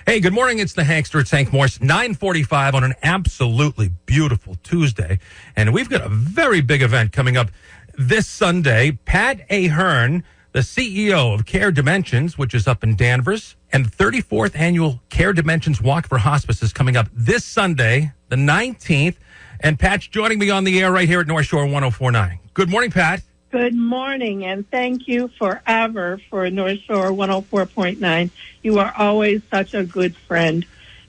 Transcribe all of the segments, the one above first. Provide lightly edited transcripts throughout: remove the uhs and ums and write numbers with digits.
Hey, good morning. It's the Hankster. It's Hank Morse, 9:45 on an absolutely beautiful Tuesday. And we've got a very big event coming up this Sunday. Pat Ahern, the CEO of Care Dimensions, which is up in Danvers, and the 34th annual Care Dimensions Walk for Hospice is coming up this Sunday, the 19th. And Pat's joining me on the air right here at North Shore 104.9. Good morning, Pat. Good morning, and thank you forever for North Shore 104.9. You are always such a good friend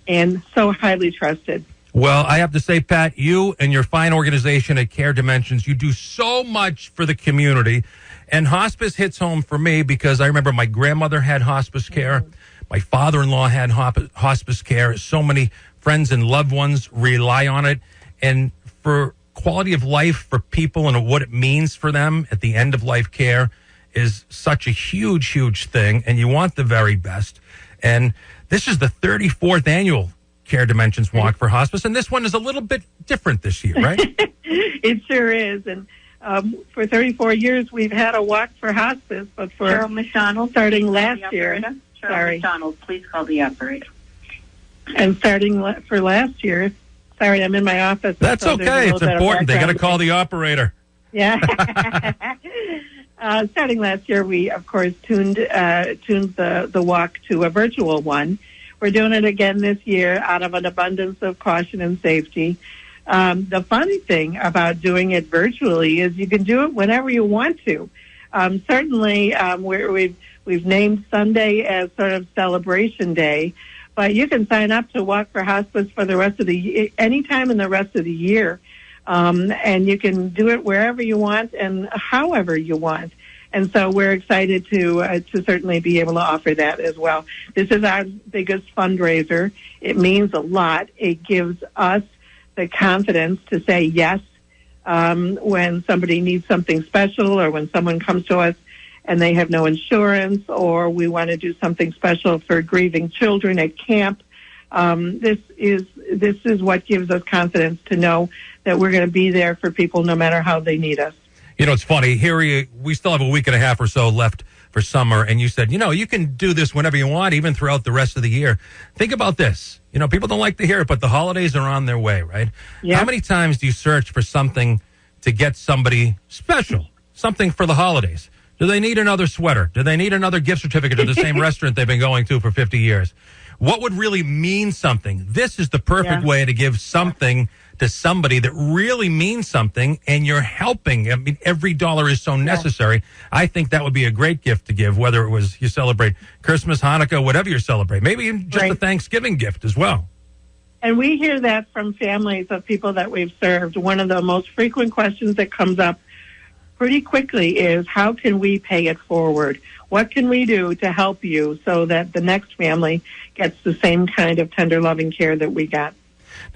and so highly trusted. Well, I have to say, Pat, you and your fine organization at Care Dimensions, you do so much for the community. And hospice hits home for me because I remember my grandmother had hospice care. My father-in-law had hospice care. So many friends and loved ones rely on it. And for quality of life for people and what it means for them at the end of life care is such a huge, huge thing. And you want the very best. And this is the 34th annual Care Dimensions Walk for Hospice. And this one is a little bit different this year, right? It sure is. And for 34 years, we've had a walk for hospice. But for Cheryl McDonald, starting last year. Cheryl McDonald, please call the operator. And starting for last year. Sorry, I'm in my office. That's so okay. It's important. They got to call the operator. Yeah. Starting last year, we, of course, tuned the walk to a virtual one. We're doing it again this year out of an abundance of caution and safety. The funny thing about doing it virtually is you can do it whenever you want to. Certainly, we've named Sunday as sort of celebration day. But you can sign up to Walk for Hospice for the rest of the anytime in the rest of the year, and you can do it wherever you want and however you want. And so we're excited to certainly be able to offer that as well. This is our biggest fundraiser. It means a lot. It gives us the confidence to say yes when somebody needs something special, or when someone comes to us and they have no insurance, or we want to do something special for grieving children at camp. This is what gives us confidence to know that we're going to be there for people no matter how they need us. You know, it's funny. Here we still have a week and a half or so left for summer, and you said, you can do this whenever you want, even throughout the rest of the year. Think about this. People don't like to hear it, but the holidays are on their way, right? Yep. How many times do you search for something to get somebody special, something for the holidays? Do they need another sweater? Do they need another gift certificate to the same restaurant they've been going to for 50 years? What would really mean something? This is the perfect way to give something to somebody that really means something, and you're helping. I mean, every dollar is so necessary. I think that would be a great gift to give, whether it was you celebrate Christmas, Hanukkah, whatever you celebrate. Maybe even just a Thanksgiving gift as well. And we hear that from families of people that we've served. One of the most frequent questions that comes up pretty quickly is, how can we pay it forward? What can we do to help you so that the next family gets the same kind of tender, loving care that we got?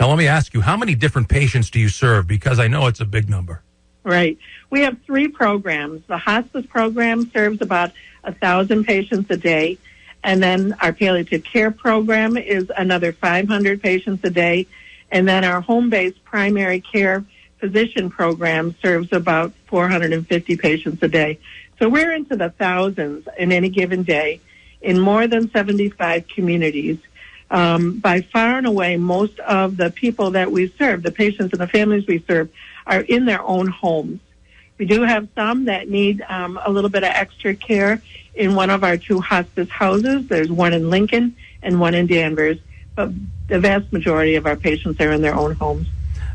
Now, let me ask you, how many different patients do you serve? Because I know it's a big number. Right. We have 3 programs. The hospice program serves about 1,000 patients a day. And then our palliative care program is another 500 patients a day. And then our home-based primary care physician program serves about 450 patients a day. So we're into the thousands in any given day in more than 75 communities. By far and away, most of the people that we serve, the patients and the families we serve, are in their own homes. We do have some that need a little bit of extra care in one of our 2 hospice houses. There's one in Lincoln and one in Danvers, but the vast majority of our patients are in their own homes.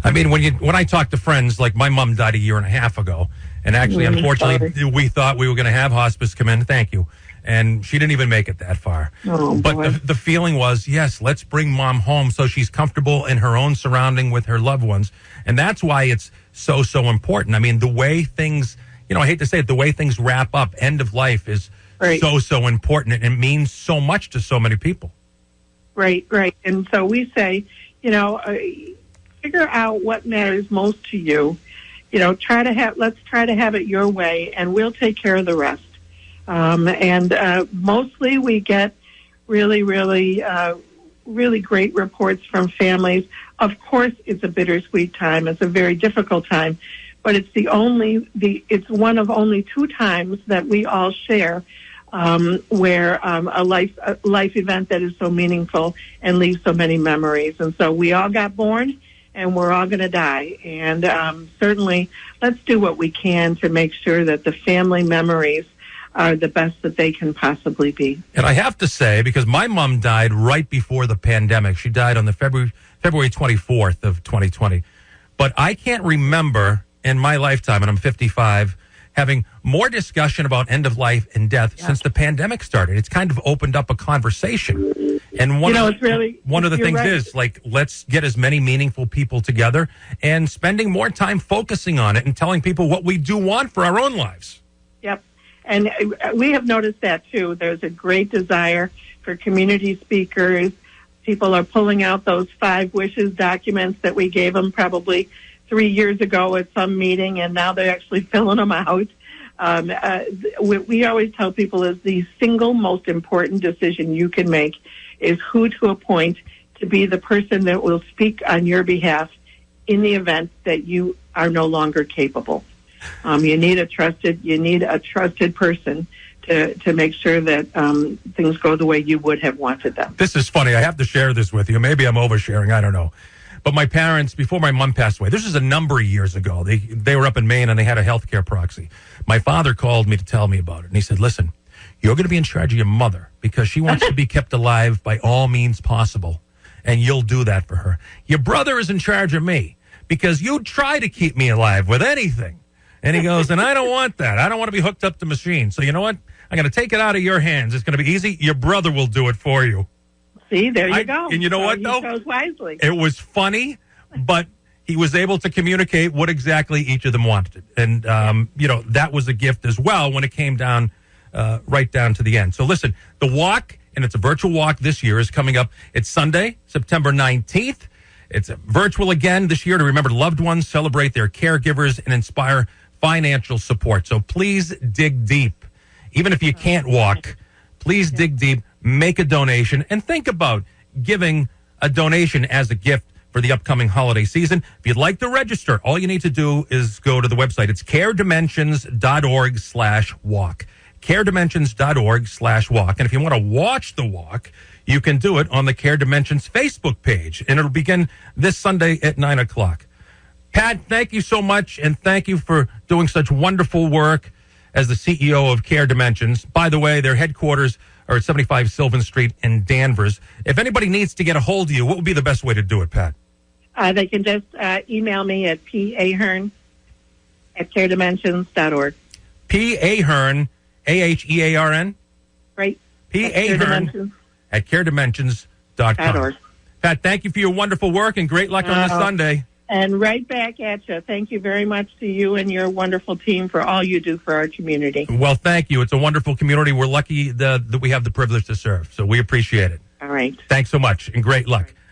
I mean, when I talk to friends, like my mom died a year and a half ago, and actually, unfortunately, we thought we were going to have hospice come in. Thank you. And she didn't even make it that far. But the feeling was, yes, let's bring mom home so she's comfortable in her own surrounding with her loved ones. And that's why it's so, so important. I mean, the way things, I hate to say it, the way things wrap up, end of life is so, so important. And it means so much to so many people. Right. And so we say, figure out what matters most to you. Let's try to have it your way, and we'll take care of the rest. Mostly we get really great reports from families. Of course, it's a bittersweet time. It's a very difficult time, but it's one of only 2 times that we all share where a life event that is so meaningful and leaves so many memories. And so we all got born, and we're all going to die. And certainly, let's do what we can to make sure that the family memories are the best that they can possibly be. And I have to say, because my mom died right before the pandemic. She died on the February 24th of 2020. But I can't remember in my lifetime, and I'm 55, having more discussion about end of life and death since the pandemic started. It's kind of opened up a conversation. And one of the things is, like, let's get as many meaningful people together and spending more time focusing on it and telling people what we do want for our own lives. Yep. And we have noticed that, too. There's a great desire for community speakers. People are pulling out those 5 wishes documents that we gave them probably 3 years ago at some meeting, and now they're actually filling them out. We always tell people is the single most important decision you can make is who to appoint to be the person that will speak on your behalf in the event that you are no longer capable. You need a trusted person to make sure that things go the way you would have wanted them. This is funny. I have to share this with you. Maybe I'm oversharing. I don't know. But my parents, before my mom passed away, this was a number of years ago. They were up in Maine and they had a healthcare proxy. My father called me to tell me about it. And he said, listen, you're going to be in charge of your mother because she wants to be kept alive by all means possible. And you'll do that for her. Your brother is in charge of me because you try to keep me alive with anything. And he goes, and I don't want that. I don't want to be hooked up to machines. So you know what? I'm going to take it out of your hands. It's going to be easy. Your brother will do it for you. See, there you go. And you know what, though? He chose wisely. It was funny, but he was able to communicate what exactly each of them wanted. And, that was a gift as well when it came down, right down to the end. So listen, the walk, and it's a virtual walk this year, is coming up. It's Sunday, September 19th. It's virtual again this year to remember loved ones, celebrate their caregivers, and inspire financial support. So please dig deep. Even if you can't walk, please dig deep, make a donation, and think about giving a donation as a gift for the upcoming holiday season. If you'd like to register, all you need to do is go to the website. It's caredimensions.org/walk. caredimensions.org/walk. And if you want to watch the walk, you can do it on the Care Dimensions Facebook page, and it'll begin this Sunday at 9 o'clock. Pat, thank you so much, and thank you for doing such wonderful work as the CEO of Care Dimensions. By the way, their headquarters are at 75 Sylvan Street in Danvers. If anybody needs to get a hold of you, what would be the best way to do it, Pat? They can just email me at p.ahern@caredimensions.org. P.Ahern, A-H-E-A-R-N? Right. P.Ahern at caredimensions.com. Pat, thank you for your wonderful work, and great luck on this Sunday. And right back at you. Thank you very much to you and your wonderful team for all you do for our community. Well, thank you. It's a wonderful community. We're lucky that we have the privilege to serve, so we appreciate it. All right. Thanks so much, and great luck.